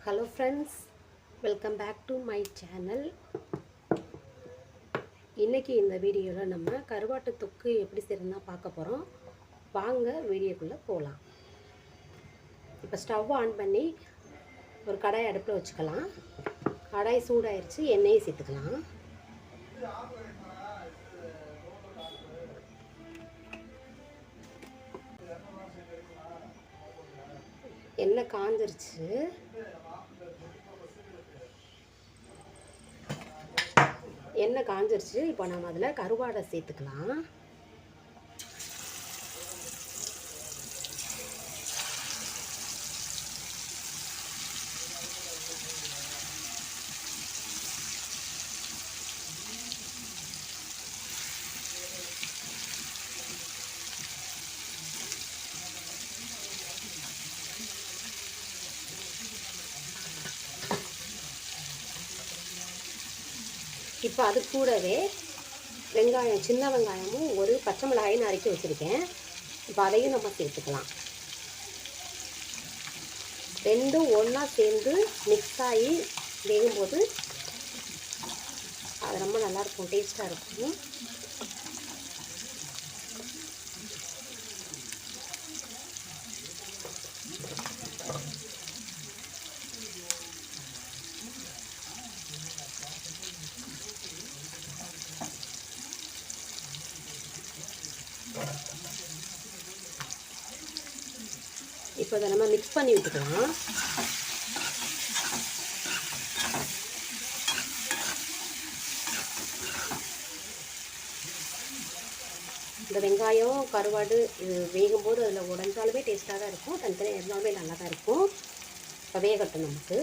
Hello friends, welcome back to my channel. இன்னைக்கு இந்த வீடியோவில் நம்ம கருவாட்டு தொக்கு எப்படி செய்யறதுன்னா பார்க்க போகிறோம். வாங்க வீடியோக்குள்ளே போகலாம். இப்போ ஸ்டவ் ஆன் பண்ணி ஒரு கடாய் அடுப்பில் வச்சுக்கலாம். கடாய் சூடாயிருச்சு, எண்ணெயை சேர்த்துக்கலாம். எண்ணெய் காஞ்சிருச்சு. எண்ணெய் காஞ்சிருச்சு. இப்போ நம்ம அதில் கருவாடை சேர்த்துக்கலாம். இப்போ அது கூடவே வெங்காயம், சின்ன வெங்காயமும் ஒரு பச்சை மிளகாயும் நறுக்கி வச்சுருக்கேன். இப்போ அதையும் நம்ம சேர்த்துக்கலாம். ரெண்டும் ஒன்றா சேர்ந்து மிக்ஸ் ஆகி வேகும்போது அது ரொம்ப நல்லாயிருக்கும், டேஸ்ட்டாக இருக்கும். இப்போ அதை நம்ம மிக்ஸ் பண்ணி விட்டுக்கலாம். இந்த வெங்காயம் கருவாடு இது வேகும்போது அதில் உடஞ்சாலுமே டேஸ்ட்டாக தான் இருக்கும், தனித்தனியாக இருந்தாலுமே நல்லா தான் இருக்கும். இப்போ வேகட்டும். நமக்கு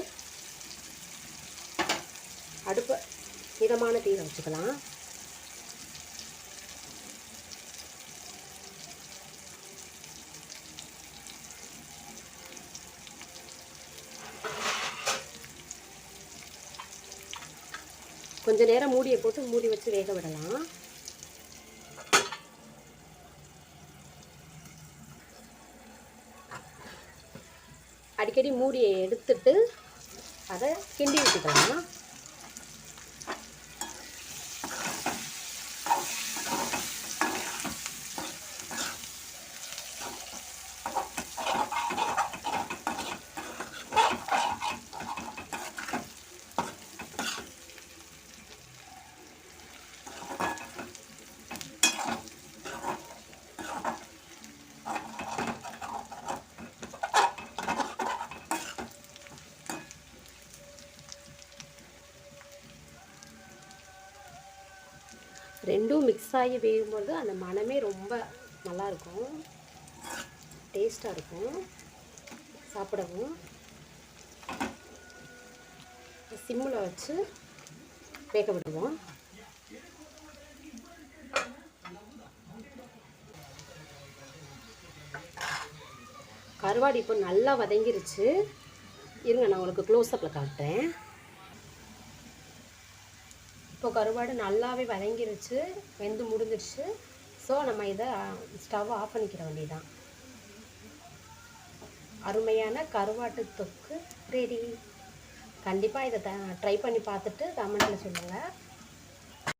அடுப்பை மிதமான தீயில வச்சுக்கலாம். கொஞ்ச நேரம் மூடியை போட்டு மூடி வச்சு வேக விடலாம். அடிக்கடி மூடியை எடுத்துட்டு அதை கிண்டி விட்டுக்கலாம். ரெண்டும் மிக்ஸ் ஆகி வேகும்போது அந்த மணமே ரொம்ப நல்லாயிருக்கும், டேஸ்ட்டாக இருக்கும் சாப்பிடவும். சிம்மில் வச்சு வேக விடுவோம். கருவாடு இப்போ நல்லா வதங்கிருச்சு. இருங்க, நான் உங்களுக்கு க்ளோஸ்அப்பில் காட்டுறேன். இப்போ கருவாடு நல்லாவே வதங்கிருச்சு, வெந்து முடிஞ்சிருச்சு. ஸோ நம்ம இதை ஸ்டவ் ஆஃப் பண்ணிக்கிற வேண்டியதான். அருமையான கருவாட்டு தொக்கு ரெடி. கண்டிப்பாக இதை ட்ரை பண்ணி பார்த்துட்டு கமெண்ட்டில் சொல்லுங்கள்.